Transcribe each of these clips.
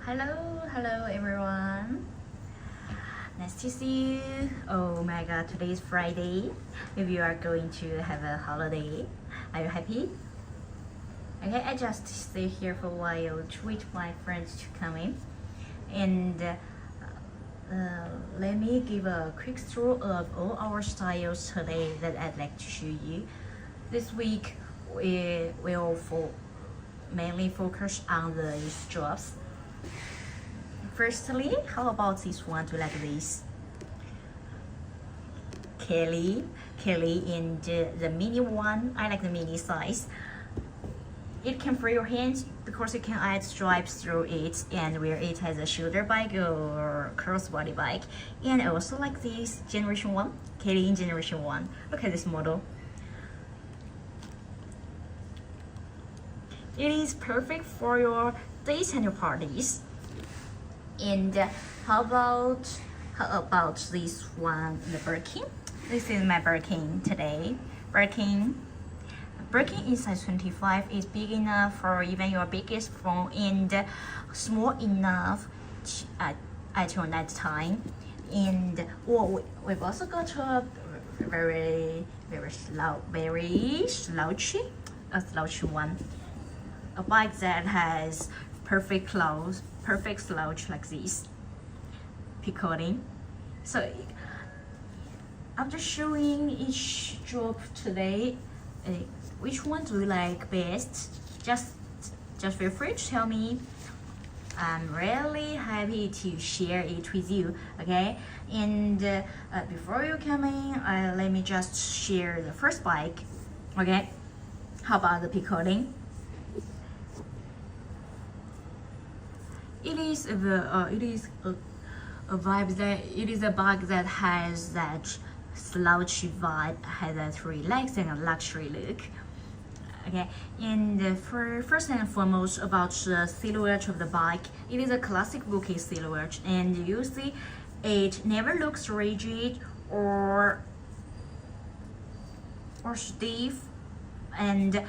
Hello everyone. Nice to see you. Oh my god, today is Friday. If you are going to have a holiday, are you happy? Okay, I just stay here for a while to wait my friends to come in. And let me give a quick tour of all our styles today that I'd like to show you. This week we will mainly focus on the straps. Firstly, how about this one? Do you like this? Kelly in the mini one. I like the mini size. It can free your hands because you can add stripes through it and wear it as a shoulder bag or crossbody bag. And I also like this generation 1, Kelly in generation 1. Look at this model. It is perfect for your dates and your parties. And how about this one, the Birkin? This is my Birkin today. Birkin is size 25. It's big enough for even your biggest phone and small enough at your night time. And we've also got a very slouchy one. A bike that has perfect slouch like this, picoting. So after showing each drop today, which one do you like best? Just feel free to tell me. I'm really happy to share it with you. Okay, and before you come in, let me just share the first bike. Okay, how about the picoting? It is a vibe that it is a bag that has that slouchy vibe, has that relaxed and a luxury look. Okay, and for first and foremost about the silhouette of the bike, it is a classic bouquet silhouette, and you see it never looks rigid or stiff, and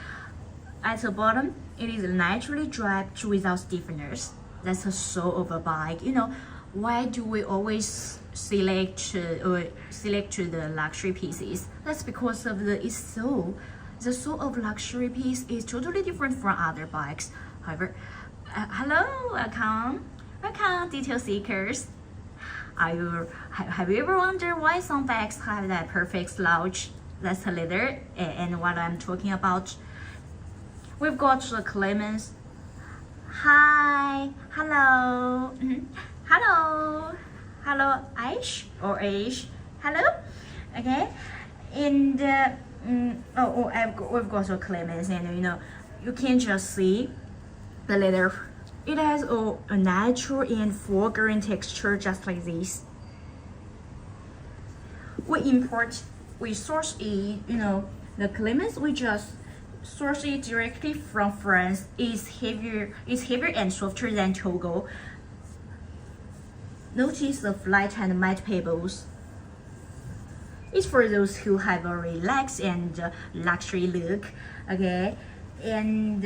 at the bottom it is naturally draped without stiffeners. That's the soul of a bike. You know, why do we always select the luxury pieces? That's because of its soul. The soul of luxury piece is totally different from other bikes. However, hello, welcome, detail seekers. Have you ever wondered why some bikes have that perfect slouch? That's the leather and what I'm talking about. We've got the Clemens. Hi, hello, hello, Aish or Aish, hello, okay, and we've got some Clemens, and you know, you can just see the leather. It has a natural and full-grain texture, just like this. We source it, you know, the Clemens we just source it directly from France. Is heavier and softer than Togo. Notice the flat and matte pebbles. It's for those who have a relaxed and luxury look. Okay, and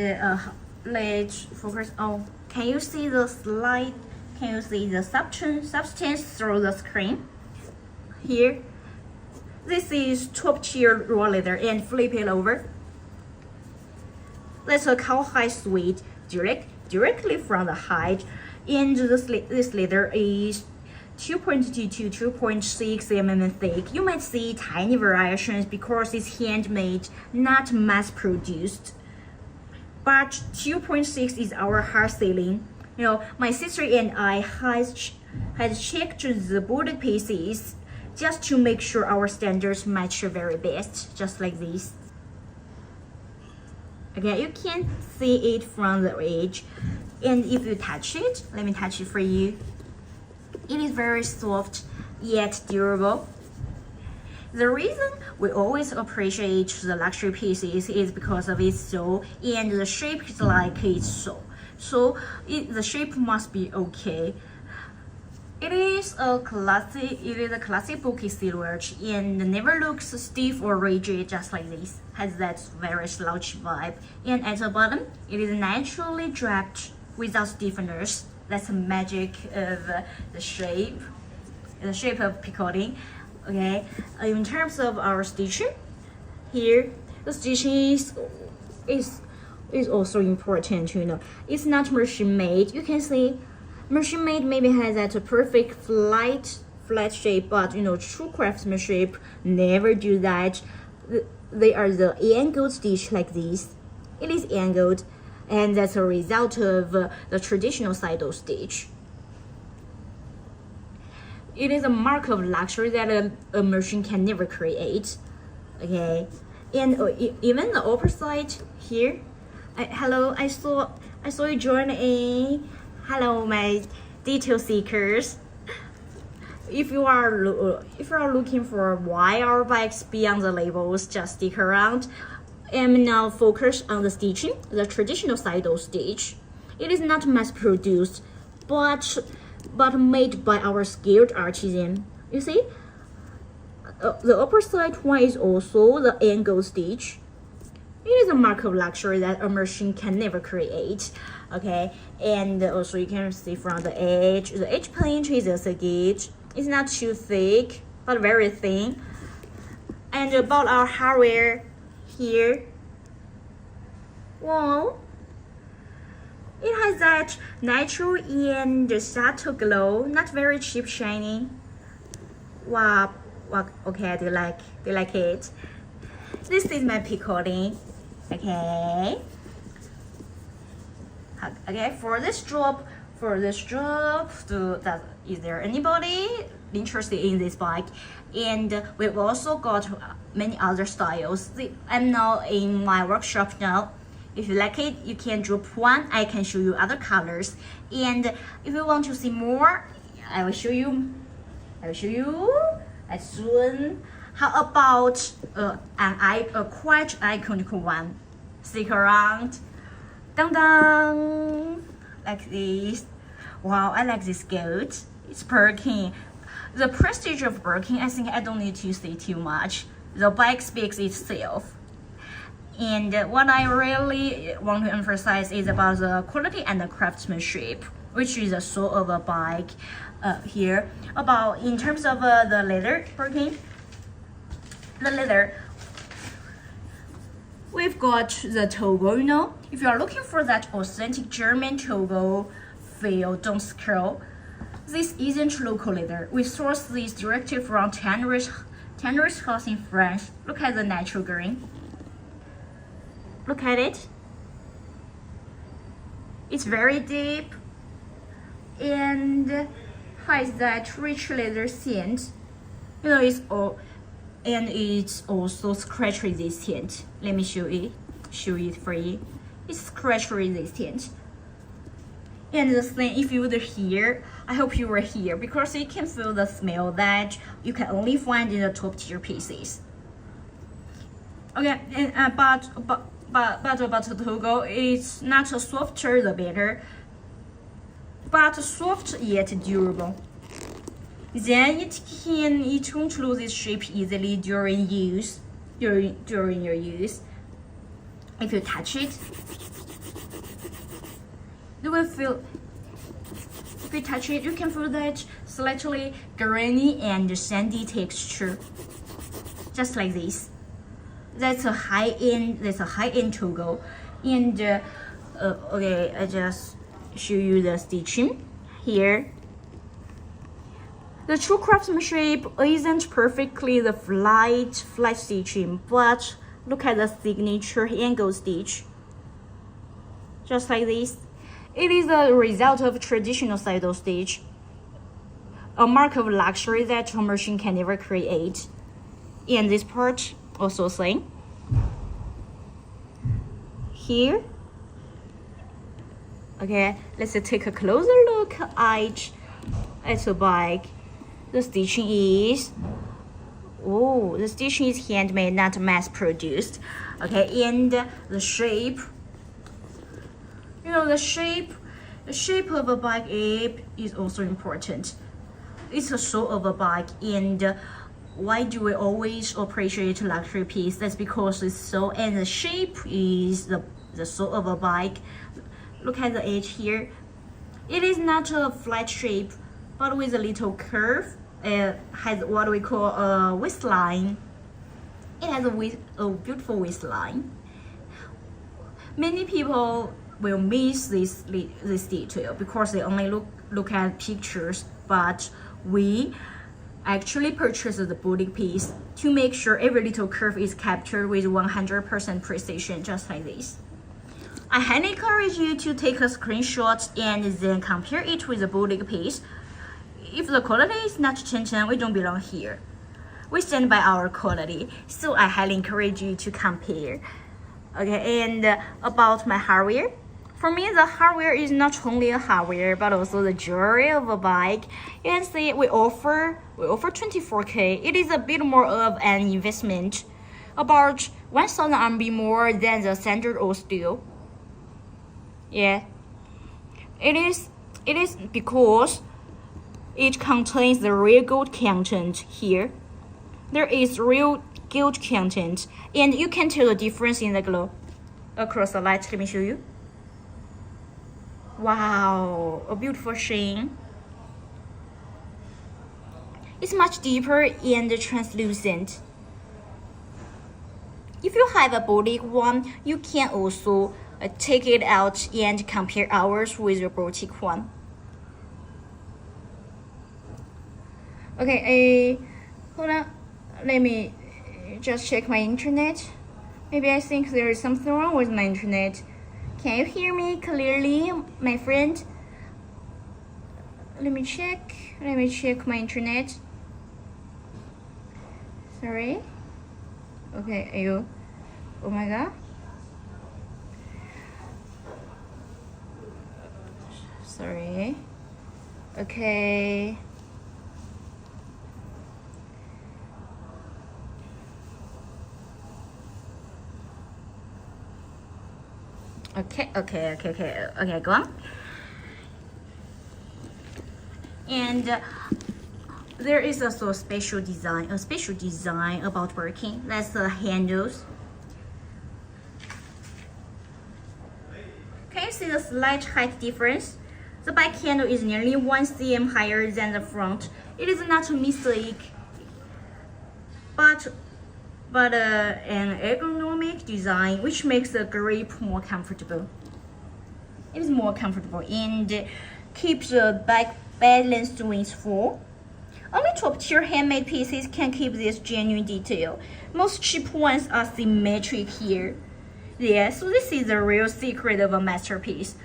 let's focus on. Can you see the slide? Can you see the substance through the screen? Here, this is top tier raw leather, and flip it over. That's a cowhide suede directly from the hide, and this leather is 2.2 to 2.6 mm thick. You might see tiny variations because it's handmade, not mass-produced. But 2.6 is our hard ceiling. You know, my sister and I had checked the border pieces just to make sure our standards match the very best, just like this. Okay, you can see it from the edge, and if you touch it, let me touch it for you. It is very soft yet durable. The reason we always appreciate the luxury pieces is because of its soul, and the shape is like its soul. So the shape must be okay. It is a classic bouquet silhouette and never looks stiff or rigid, just like this. Has that very slouchy vibe. And at the bottom, it is naturally draped without stiffeners. That's the magic of the shape of picoting. Okay, in terms of our stitching, here the stitching is also important. It's not machine made. You can see machine made maybe has that perfect flat shape, but true craftsmanship never do that. They are the angled stitch like this. It is angled, and that's a result of the traditional side-o stitch. It is a mark of luxury that a machine can never create. Okay, and even the upper side here. Hello, I saw you join in. Hello, my detail seekers. If you are looking for why our bikes beyond the labels, just stick around. I'm now focused on the stitching, the traditional side-o stitch. It is not mass-produced, but made by our skilled artisan. You see, the upper side one is also the angle stitch. It is a mark of luxury that a machine can never create. Okay, and also you can see from the edge pinch is also good. It's not too thick, but very thin. And about our hardware here, well, it has that natural and subtle glow, not very cheap shiny. Wow, okay, they like it. This is my picoting. Okay. Okay, for this job, is there anybody interested in this bike? And we've also got many other styles. I'm now in my workshop now. If you like it, you can drop one. I can show you other colors. And if you want to see more, I will show you as soon. How about a quite iconic one? Stick around. Dun dun! Like this. Wow, I like this goat. It's Birkin. The prestige of Birkin, I think I don't need to say too much. The bike speaks itself. And what I really want to emphasize is about the quality and the craftsmanship, which is the soul of a bike here. About in terms of the leather, Birkin. The leather, we've got the Togo, If you are looking for that authentic German Togo feel, don't scroll. This isn't local leather. We source this directly from Tanner's house in France. Look at the natural green. Look at it. It's very deep and has that rich leather scent. It's also scratch resistant. Let me show it for you. It's scratch resistant. And the thing, if you were here, I hope you were here because you can feel the smell that you can only find in the top tier pieces. Okay, and but about the Togo, it's not softer the better, but soft yet durable. Then it won't lose its shape easily during use. During your use, if you touch it, you will feel. If you touch it, you can feel that slightly grainy and sandy texture, just like this. That's a high-end Togo, and okay, I just show you the stitching here. The true craftsmanship isn't perfectly the flat stitching, but look at the signature angle stitch. Just like this. It is a result of traditional side-o stitch, a mark of luxury that a machine can never create. And this part also same. Here. Okay, let's take a closer look at the bike. The stitching is handmade, not mass-produced. Okay, and the shape. The shape of a bike is also important. It's the soul of a bike, and why do we always appreciate luxury piece? That's because it's soul and the shape is the soul of a bike. Look at the edge here. It is not a flat shape, but with a little curve. It has what we call a waistline. It has a beautiful waistline. Many people will miss this detail because they only look at pictures, but we actually purchased the boutique piece to make sure every little curve is captured with 100% precision, just like this. I highly encourage you to take a screenshot and then compare it with the boutique piece. If the quality is not 10/10, we don't belong here. We stand by our quality, so I highly encourage you to compare. Okay, and about my hardware. For me, the hardware is not only a hardware, but also the jewelry of a bike. You can see we offer 24K. It is a bit more of an investment, about 1,000 RMB more than the standard old steel. Yeah, it is because it contains the real gold content here. There is real gold content, and you can tell the difference in the glow across the light. Let me show you. Wow, a beautiful sheen. It's much deeper and translucent. If you have a boutique one, you can also take it out and compare ours with your boutique one. Okay, hold on. Let me just check my internet. Maybe I think there is something wrong with my internet. Can you hear me clearly, my friend? Let me check my internet. Sorry. Okay, oh my god. Sorry. Okay. Okay, go on. And there is also a special design about working. That's the handles. Can you see the slight height difference? The back handle is nearly 1 cm higher than the front. It is not a mistake, but an ergonomic design which makes the grip more comfortable. It is more comfortable and keeps the back balanced when it's full. Only top-tier handmade pieces can keep this genuine detail. Most cheap ones are symmetric here. Yeah, so this is the real secret of a masterpiece.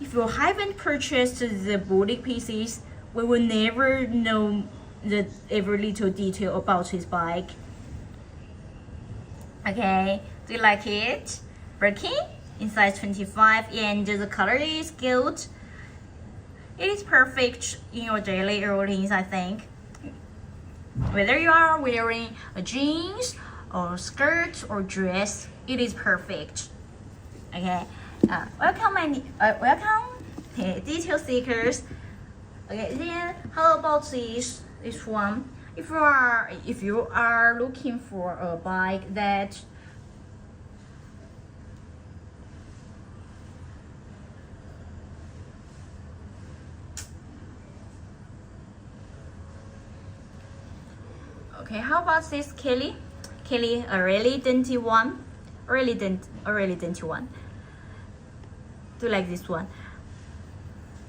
If you haven't purchased the boutique pieces, we will never know every little detail about his bike. Okay, do you like it? Birkin in size 25, and the color is gold. It is perfect in your daily routines, I think. Whether you are wearing a jeans or skirt or dress, it is perfect. Okay, welcome detail seekers. Okay, then how about this one? If you are looking for a bike that okay, how about this Kelly, a really dainty one, a really dainty one. Do you like this one?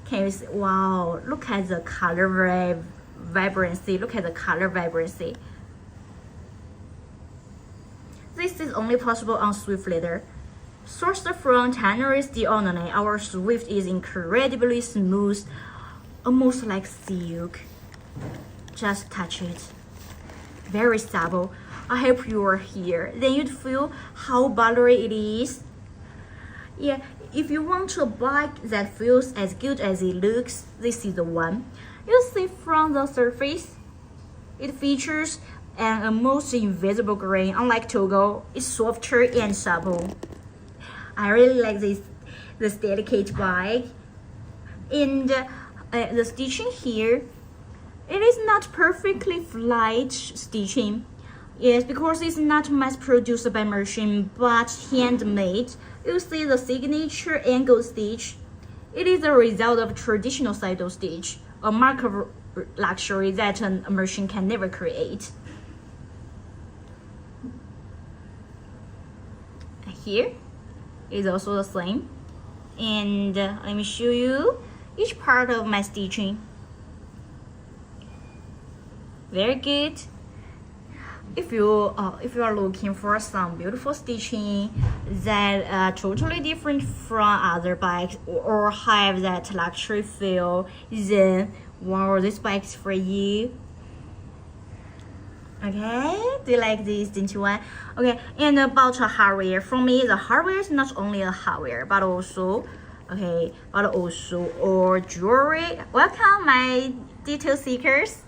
Can you see? Wow, look at the color vibrancy. Look at the color vibrancy. This is only possible on Swift leather. Sourced from Tanneries d'Ornay, our Swift is incredibly smooth, almost like silk. Just touch it. Very supple. I hope you are here. Then you'd feel how buttery it is. Yeah, if you want a bike that feels as good as it looks, this is the one. You see from the surface, it features an almost invisible grain. Unlike Togo, it's softer and supple. I really like this delicate bike. And the stitching here, it is not perfectly flat stitching. Yes, because it's not mass produced by machine but handmade. You see the signature angle stitch. It is a result of traditional saddle stitch, a mark of luxury that a machine can never create. Here is also the same, and let me show you each part of my stitching. Very good. If you are looking for some beautiful stitching that are totally different from other bikes or have that luxury feel, then one of these bikes for you. Okay, do you like this? Didn't you want? Okay, and about hardware, for me the hardware is not only a hardware but also or jewelry. Welcome my detail seekers.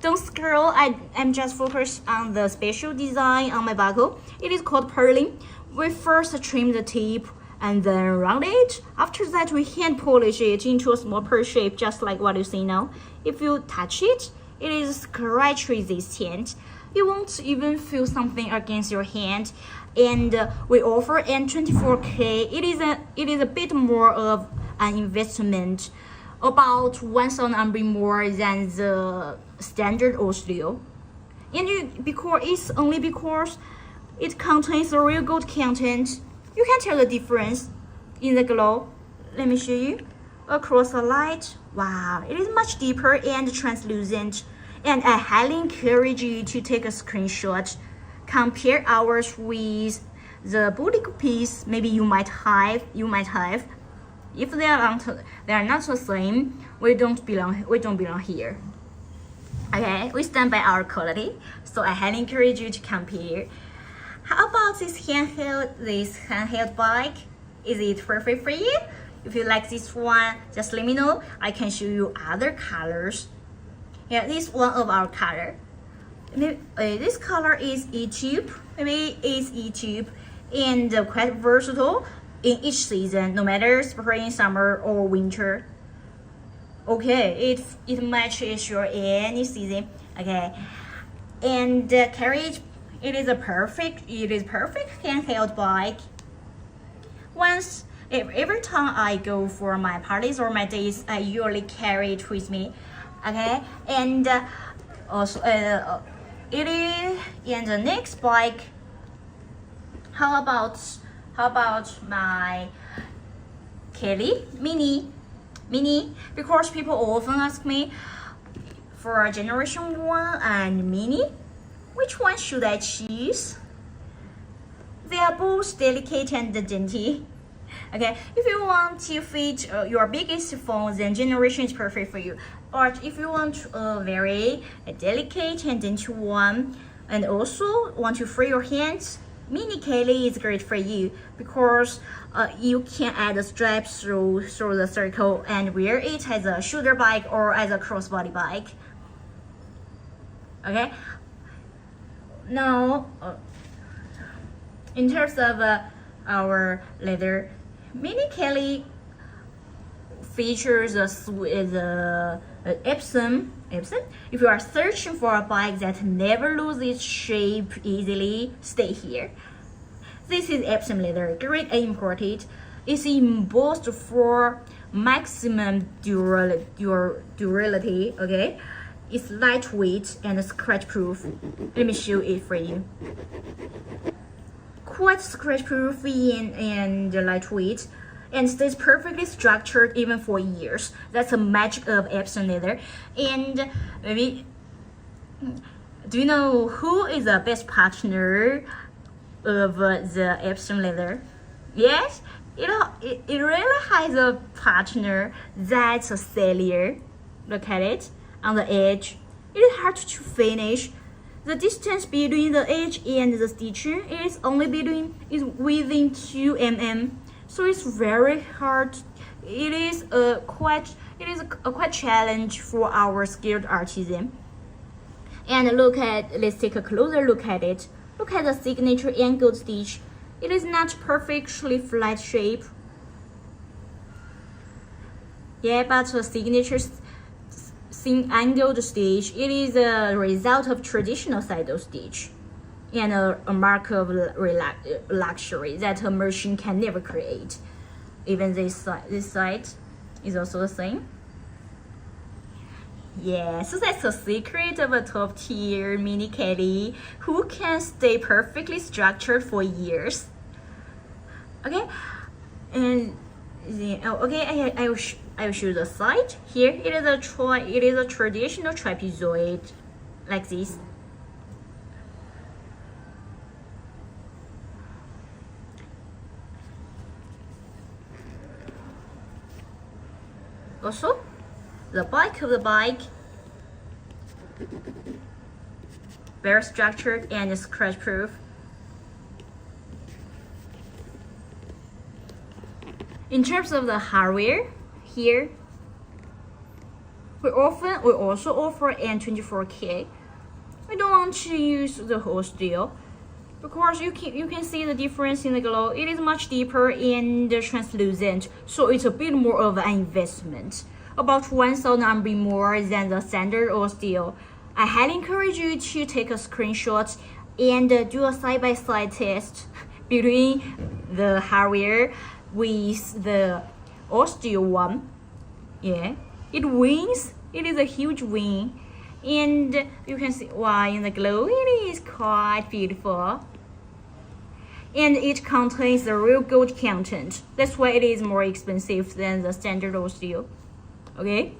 Don't scroll, I'm just focused on the special design on my buckle. It is called purling. We first trim the tip and then round it. After that, we hand polish it into a small pearl shape, just like what you see now. If you touch it, it is scratch resistant. You won't even feel something against your hand. And we offer N24K. It is a bit more of an investment, about 1,000 RMB more than the standard Oslo. And because it contains a real gold content, you can tell the difference in the glow. Let me show you. Across the light, wow, it is much deeper and translucent. And I highly encourage you to take a screenshot. Compare ours with the boutique piece maybe you might have. If they are not the same, we don't belong here. Okay, we stand by our quality, so I highly encourage you to compare. How about this handheld bike? Is it perfect for you? If you like this one, just let me know. I can show you other colors. Yeah, this is one of our color. This color is E-tube. Maybe it's E-tube, and quite versatile in each season, no matter spring, summer, or winter. Okay, it matches your any season. Okay, and carriage, it is perfect handheld bike. Every time I go for my parties or my days, I usually carry it with me. Okay, and also it is in the next bike. How about my Kelly Mini? Because people often ask me for Generation 1 and Mini, which one should I choose? They are both delicate and dainty. Okay, if you want to fit your biggest phone, then Generation is perfect for you. But if you want a very delicate and dainty one, and also want to free your hands, Mini Kelly is great for you because you can add a strap through the circle and wear it as a shoulder bike or as a crossbody bike. Okay. Now, in terms of our leather, Mini Kelly features the Epsom. If you are searching for a bike that never loses its shape easily, stay here. This is Epsom leather, grade A imported. It's embossed for maximum durability. Okay, it's lightweight and scratch proof. Let me show it for you. Quite scratch proof and lightweight, and stays perfectly structured even for years. That's the magic of Epsom leather. And maybe, do you know who is the best partner of the Epsom leather? Yes, it really has a partner that's a cellular. Look at it on the edge. It is hard to finish. The distance between the edge and the stitching is within 2 mm. So it's very hard. It is a quite challenge for our skilled artisan. And let's take a closer look at it. Look at the signature angled stitch. It is not perfectly flat shape. Yeah, but the signature angled stitch, it is a result of traditional saddle stitch and a mark of luxury that a machine can never create. Even this side is also the same. Yeah, so that's the secret of a top tier mini caddy who can stay perfectly structured for years. Okay, and okay, I will show the side. Here it is a traditional trapezoid like this. Also, the back of the bike, very structured and scratch proof. In terms of the hardware, here we also offer N24K. I don't want to use the whole steel because you can see the difference in the glow. It is much deeper and translucent, so it's a bit more of an investment. About 1,000 RMB more than the standard or steel. I highly encourage you to take a screenshot and do a side-by-side test between the hardware with the all steel one. Yeah, it wins. It is a huge win, and you can see why in the glow it is quite beautiful. And it contains the real gold content. That's why it is more expensive than the standard all steel. Okay,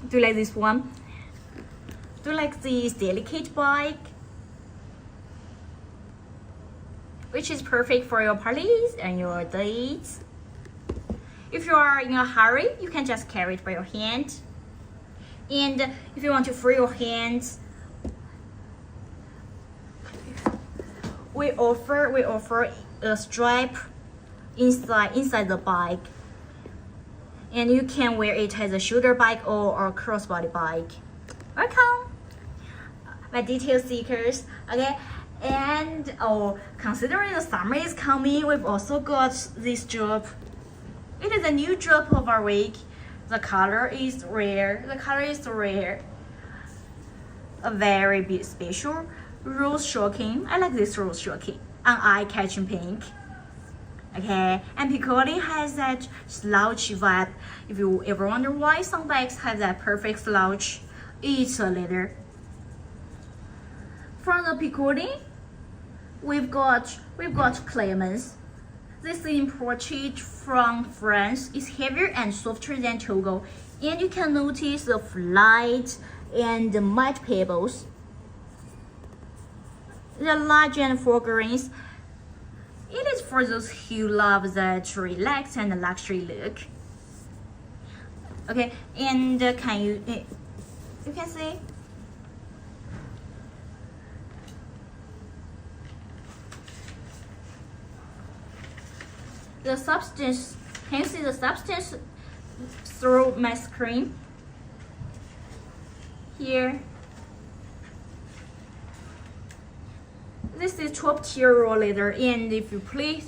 do you like this one? Do you like this delicate bike, which is perfect for your parties and your dates? If you are in a hurry, you can just carry it by your hand. And if you want to free your hands, we offer a strap inside the bike. And you can wear it as a shoulder bike or a crossbody bike. Welcome, my detail seekers. Okay, and considering the summer is coming, we've also got this drop. It is a new drop of our week. The color is rare. A very special rose shocking. I like this rose shocking. An eye-catching pink. Okay, and Piccoli has that slouchy vibe. If you ever wonder why some bikes have that perfect slouch, it's a leather. From the Piccoli, we've got Clemens. This imported from France is heavier and softer than Togo, and you can notice the flight and the matte pebbles. The large and four grains. It is for those who love that relaxed and luxury look. Okay, and you can see the substance. Can you see the substance through my screen? Here. This is top tier raw leather, and if you flip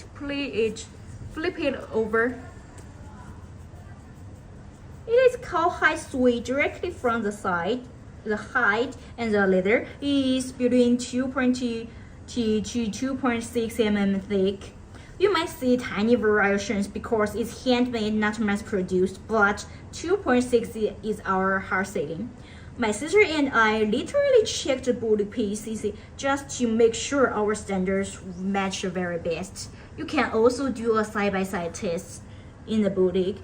it over, it is cowhide suede directly from the side. The height and the leather is between 2.2 to 2.6 mm thick. You might see tiny variations because it's handmade, not mass produced, but 2.6 is our hard setting. My sister and I literally checked the boutique pieces just to make sure our standards match the very best. You can also do a side-by-side test in the boutique.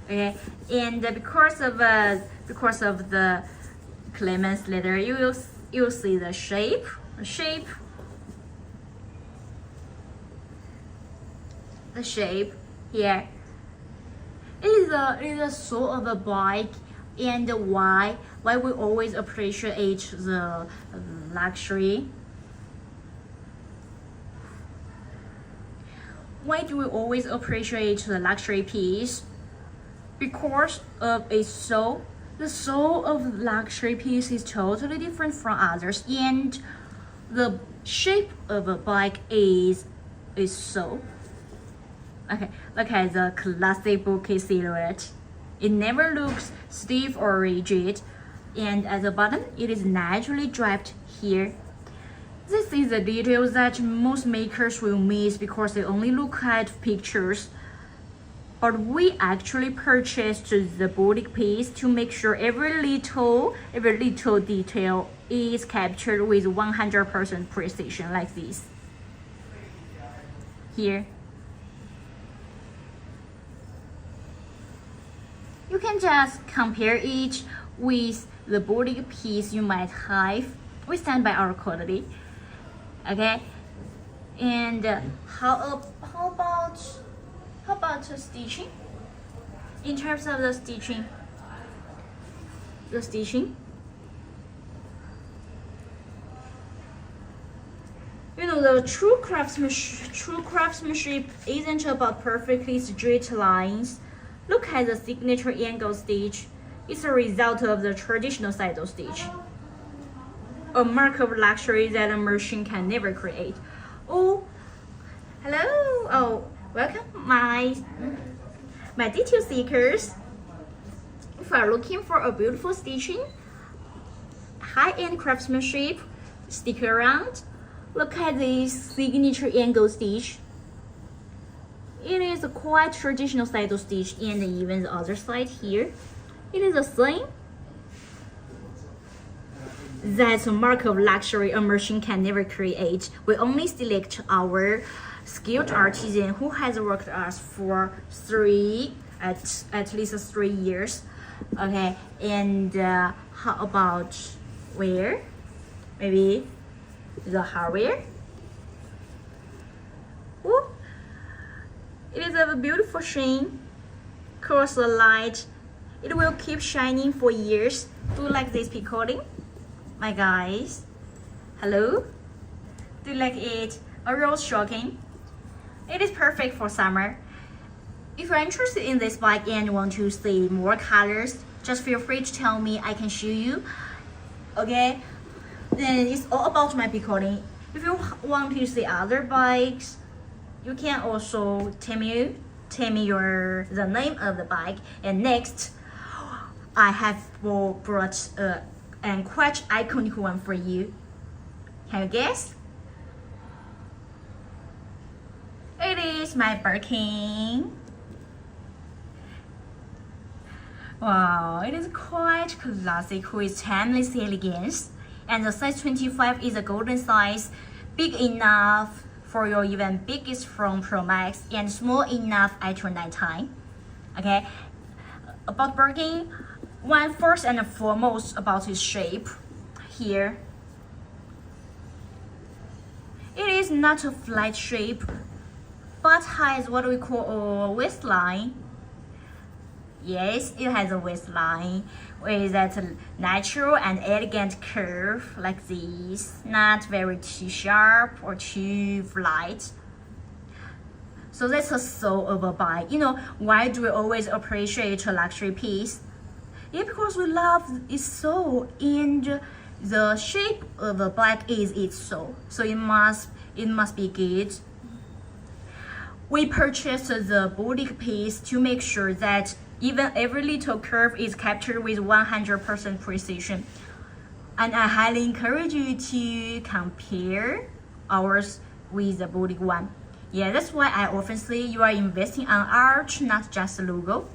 Okay, and because of the Clemens leather, you will see the shape. The shape here. It is a soul of a bike, and why we always appreciate the luxury. Why do we always appreciate the luxury piece? Because of its soul. The soul of luxury piece is totally different from others, and the shape of a bike is soul. Okay, look at the classic bouquet silhouette. It never looks stiff or rigid, and at the bottom, it is naturally draped here. This is the detail that most makers will miss because they only look at pictures. But we actually purchased the boutique piece to make sure every little detail is captured with 100% precision, like this. Here. You can just compare it with the boutique piece you might have. We stand by our quality. Okay, and how about stitching? In terms of the stitching, you know, the true craftsmanship isn't about perfectly straight lines. Look at the signature angle stitch. It's a result of the traditional saddle stitch, a mark of luxury that a machine can never create. Oh, hello. Oh, welcome my detail seekers. If you are looking for a beautiful stitching, high-end craftsmanship, stick around. Look at this signature angle stitch. It is a quite traditional saddle stitch, and even the other side here, it is the same. That's a mark of luxury a machine can never create. We only select our skilled artisan who has worked us for at least 3 years. Okay, and how about where? Maybe the hardware. Ooh. It is a beautiful sheen. Cross the light. It will keep shining for years. Do you like this picoting? My guys, hello? Do you like it? A rose shocking? It is perfect for summer. If you're interested in this bike and want to see more colors, just feel free to tell me, I can show you. Okay? Then it's all about my picoting. If you want to see other bikes, you can also tell me the name of the bike. And next, I have brought and quite iconic one for you. Can you guess? It is my Birkin. Wow, it is quite classic with timeless elegance. And the size 25 is a golden size, big enough for your even biggest from Pro Max and small enough at your nighttime. Okay, about Birkin, one first and foremost about its shape. Here, it is not a flat shape, but has what we call a waistline. Yes, it has a waistline with that natural and elegant curve like this, not very too sharp or too flat. So that's a soul of a bike. You know, why do we always appreciate a luxury piece? Yeah, because we love its soul, and the shape of the bike is its soul. So it must be good. We purchased the boutique piece to make sure that even every little curve is captured with 100% precision. And I highly encourage you to compare ours with the boutique one. Yeah, that's why I often say you are investing on art, not just a logo.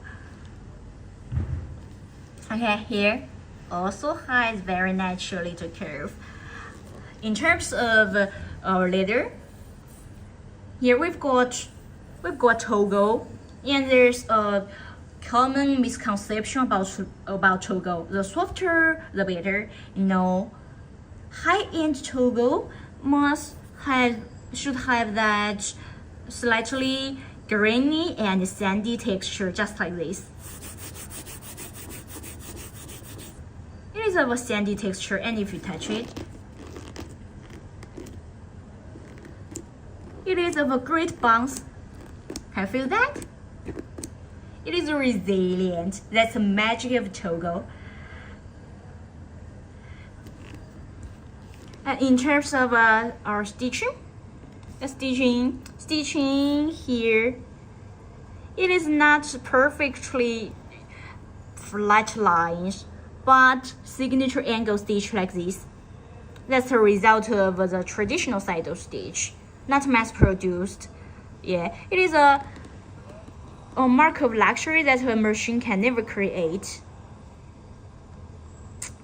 Okay, here also has very natural little curve. In terms of our leather, here we've got Togo, and there's a common misconception about Togo. The softer, the better. No, high-end Togo should have that slightly grainy and sandy texture, just like this. It is of a sandy texture, and if you touch it, it is of a great bounce. Can you feel that? It is resilient. That's the magic of Togo. And in terms of our stitching here, it is not perfectly flat lines, but signature angle stitch like this. That's a result of the traditional saddle stitch, not mass-produced. Yeah, it is a mark of luxury that a machine can never create.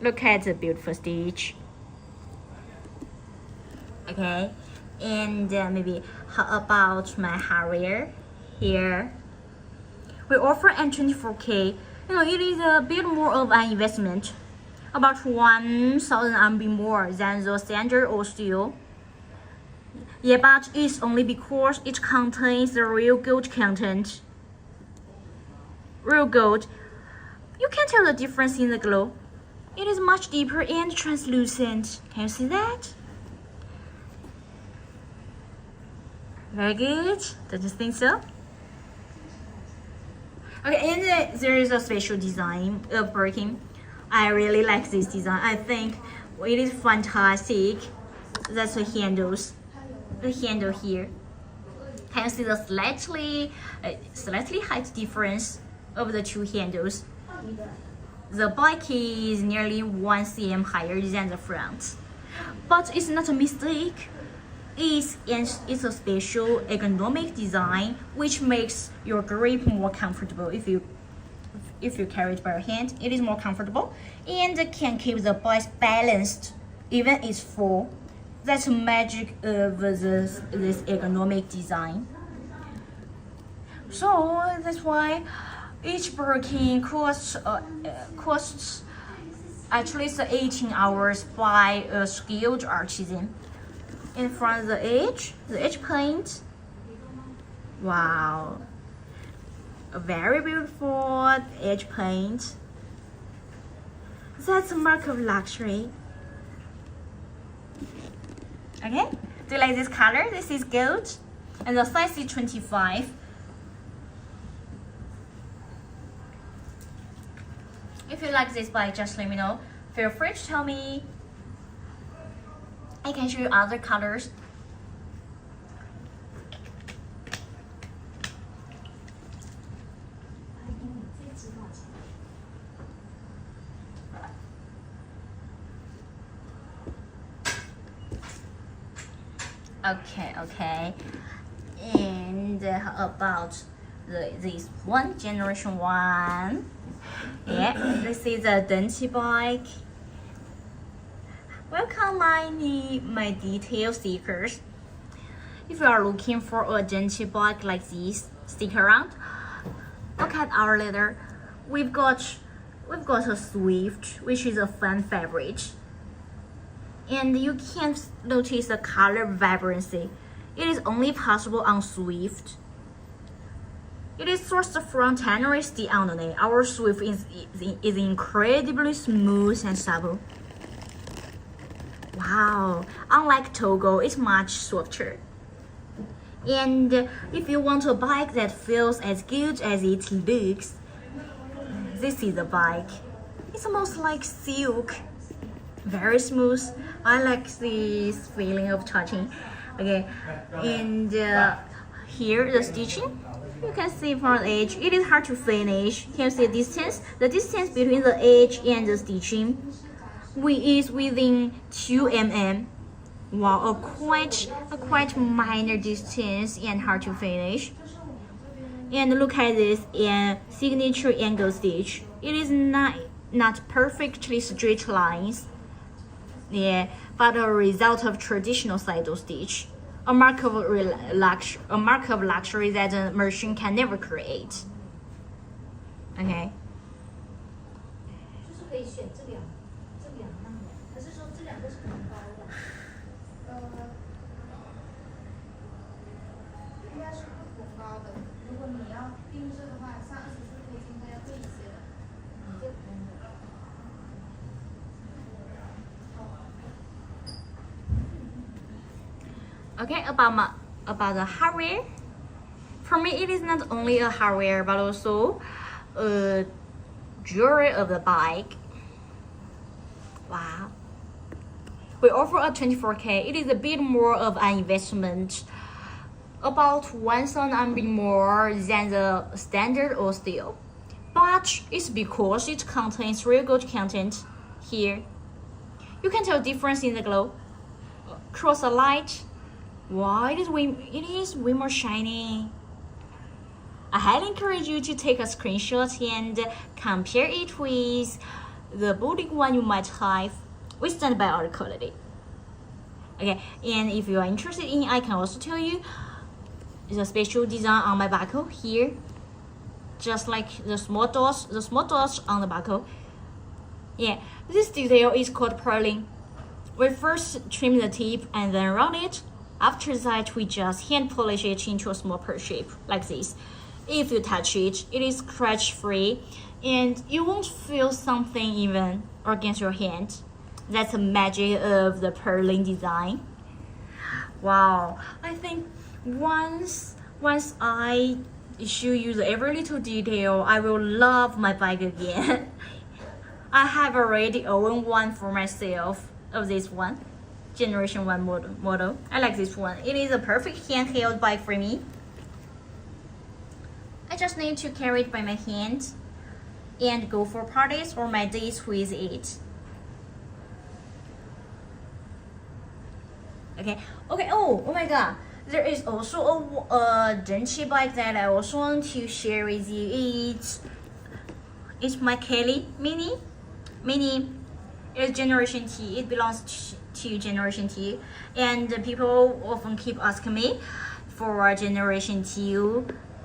Look at the beautiful stitch. Okay, and maybe how about my hardware here? We offer N24K. It is a bit more of an investment, about 1,000 RMB more than the standard or steel. Yeah, but it's only because it contains the real gold content. Real gold. You can tell the difference in the glow. It is much deeper and translucent. Can you see that? Very good. Don't you think so? Okay, and there is a special design of Birkin. I really like this design. I think it is fantastic. That's the handles. The handle here. Can you see the slightly height difference of the two handles? The back is nearly 1 cm higher than the front, but it's not a mistake. It's a special ergonomic design which makes your grip more comfortable. If you carry it by your hand, it is more comfortable and can keep the bike balanced even it's full. That's the magic of this ergonomic design. So that's why each Birkin costs at least 18 hours by a skilled artisan. And from the edge paint, wow, a very beautiful edge paint. That's a mark of luxury. Okay, do you like this color? This is gold, and the size is 25. If you like this bike, just let me know. Feel free to tell me. I can show you other colors. Okay. And how about this one, generation 1? Yeah, this is a Denti bike. Welcome my detail seekers. If you are looking for a Denti bike like this, stick around. Look at our leather. We've got a Swift, which is a fun fabric. And you can notice the color vibrancy. It is only possible on Swift. It is sourced from Tannery Steel Andone. Our Swift is incredibly smooth and supple. Wow, unlike Togo, it's much softer. And if you want a bike that feels as good as it looks, this is the bike. It's almost like silk. Very smooth. I like this feeling of touching. Okay, and here the stitching. You can see from the edge, it is hard to finish. Can you see the distance? The distance between the edge and the stitching is within 2 mm. Wow, a quite minor distance and hard to finish. And look at this signature angle stitch. It is not perfectly straight lines. Yeah, but a result of traditional saddle stitch. A mark of luxury that a machine can never create. Okay. 就是可以选这两样的，还是说这两个是很高的？应该是不高的。如果你要定制的话，像24K应该要贵一些的，这不用的。 Okay, about the hardware. For me, it is not only a hardware but also a jewelry of the bike. Wow. We offer a 24K. It is a bit more of an investment, about 1,000 RMB more than the standard or steel, but it's because it contains real gold content here. You can tell difference in the glow. Cross the light. Wow, it is way more shiny. I highly encourage you to take a screenshot and compare it with the boutique one you might have. We stand by our quality. Okay, and if you are interested in, I can also tell you the special design on my buckle here, just like the small dots on the buckle. Yeah, this detail is called purling. We first trim the tip and then round it. After that, we just hand polish it into a small pear shape like this. If you touch it, it is scratch free and you won't feel something even against your hand. That's the magic of the purling design. Wow, I think once I show you every little detail, I will love my bike again. I have already owned one for myself of this one, Generation 1 model. I like this one. It is a perfect handheld bike for me. I just need to carry it by my hand and go for parties or my dates with it. Okay, oh my god. There is also a Denchi bike that I also want to share with you. It's my Kelly Mini. It's Generation T. It belongs to Generation T. And people often keep asking me for Generation T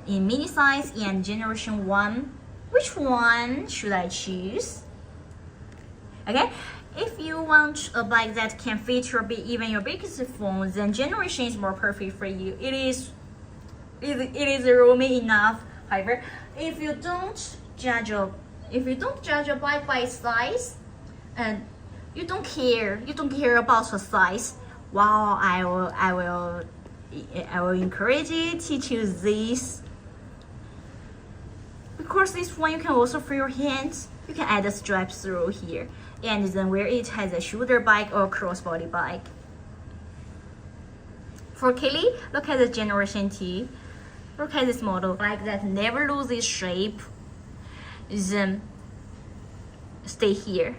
in mini size and Generation 1. Which one should I choose? Okay, if you want a bike that can fit even your biggest phone, then Generation is more perfect for you. It is roomy enough. However, if you don't judge a bike by its size, and you don't care about the size, wow, I will encourage you to choose this. Because this one you can also for your hands. You can add a strap through here and then wear it as a shoulder bike or crossbody bike. For Kelly, look at the Generation T. Look at this model, like that never loses shape. Then stay here.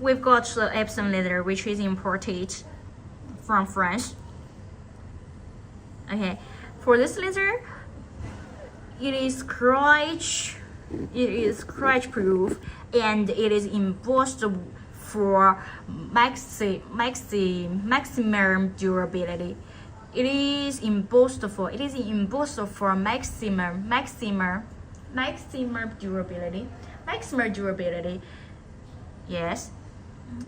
We've got the Epsom leather, which is imported from France. Okay, for this leather, it is scratch proof and it is embossed for maximum durability. It is embossed for maximum durability. Yes,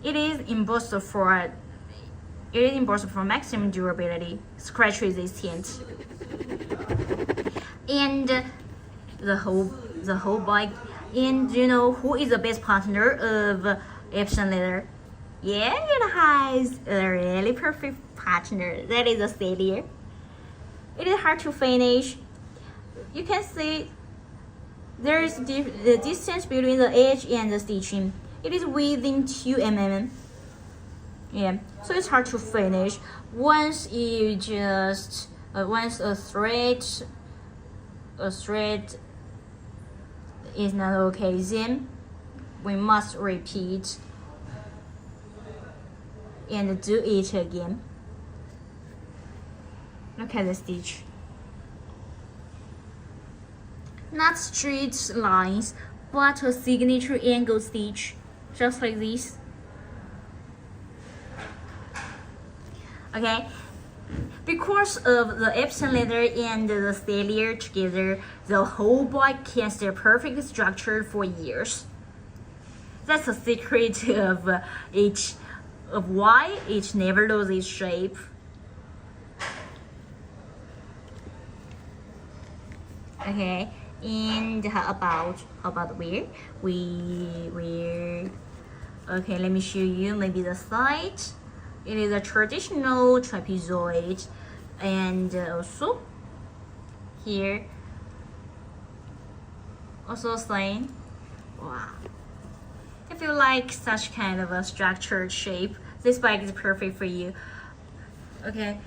it is embossed for maximum durability, scratch resistant, and the whole bike. And you know who is the best partner of Epsom leather? Yeah, it has a really perfect partner. That is a Stadier. It is hard to finish. You can see there is the distance between the edge and the stitching. It is within 2 mm. Yeah, so it's hard to finish. Once a thread is not okay, then we must repeat and do it again. Look at the stitch. Not straight lines, but a signature angle stitch, just like this. Okay, because of the Epsom leather and the Stadier together, the whole bike can stay perfectly structured for years. That's the secret of why it never loses shape. Okay, and how about where okay, let me show you maybe the side. It is a traditional trapezoid, and also here also same. Wow, if you like such kind of a structured shape, this bike is perfect for you. Okay,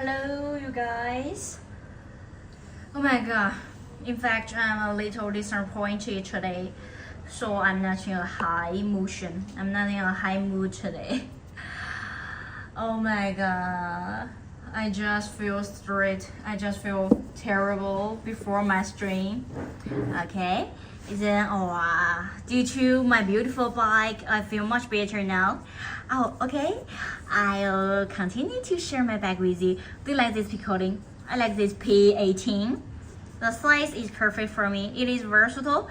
Hello, you guys. Oh my god. In fact, I'm a little disappointed today. So I'm not in a high emotion. I'm not in a high mood today. Oh my god. I just feel straight. I just feel terrible before my stream. Okay. Then, due to my beautiful bike, I feel much better now. Oh, okay. I'll continue to share my bag with you. Do you like this recording? I like this P18. The size is perfect for me. It is versatile.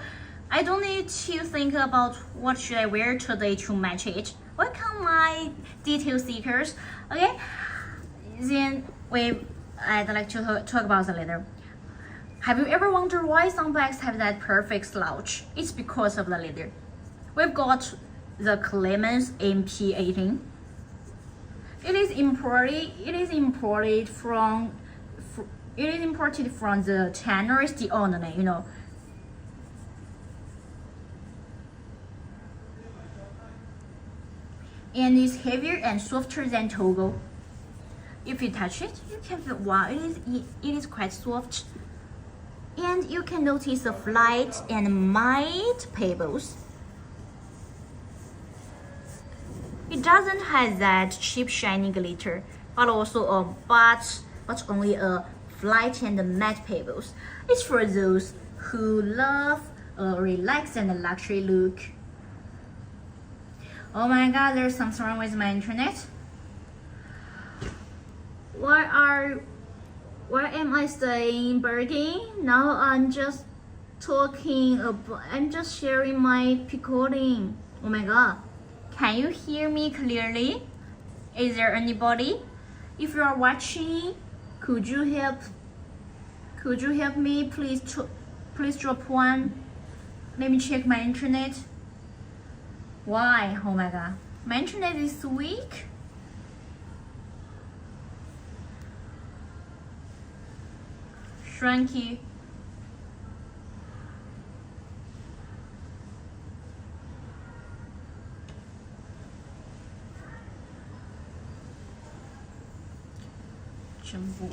I don't need to think about what should I wear today to match it. Welcome my detail seekers. Okay. Then I'd like to talk about the leather. Have you ever wondered why some bags have that perfect slouch? It's because of the leather. We've got the Clemens MP18. It is imported from the Tanner's Dione, you know. And it's heavier and softer than Togo. If you touch it, you can feel wow, it is quite soft. And you can notice the flight and mild pebbles. It doesn't have that cheap shiny glitter, but only a flight and matte pebbles. It's for those who love a relaxed and luxury look. Oh my god, there's something wrong with my internet. Why am I saying Bergen? Now I'm just sharing my recording. Oh my god. Can you hear me clearly? Is there anybody? If you are watching, could you help me? Please drop one. Let me check my internet. Why? Oh my god. My internet is weak. Shranky. Jumbo.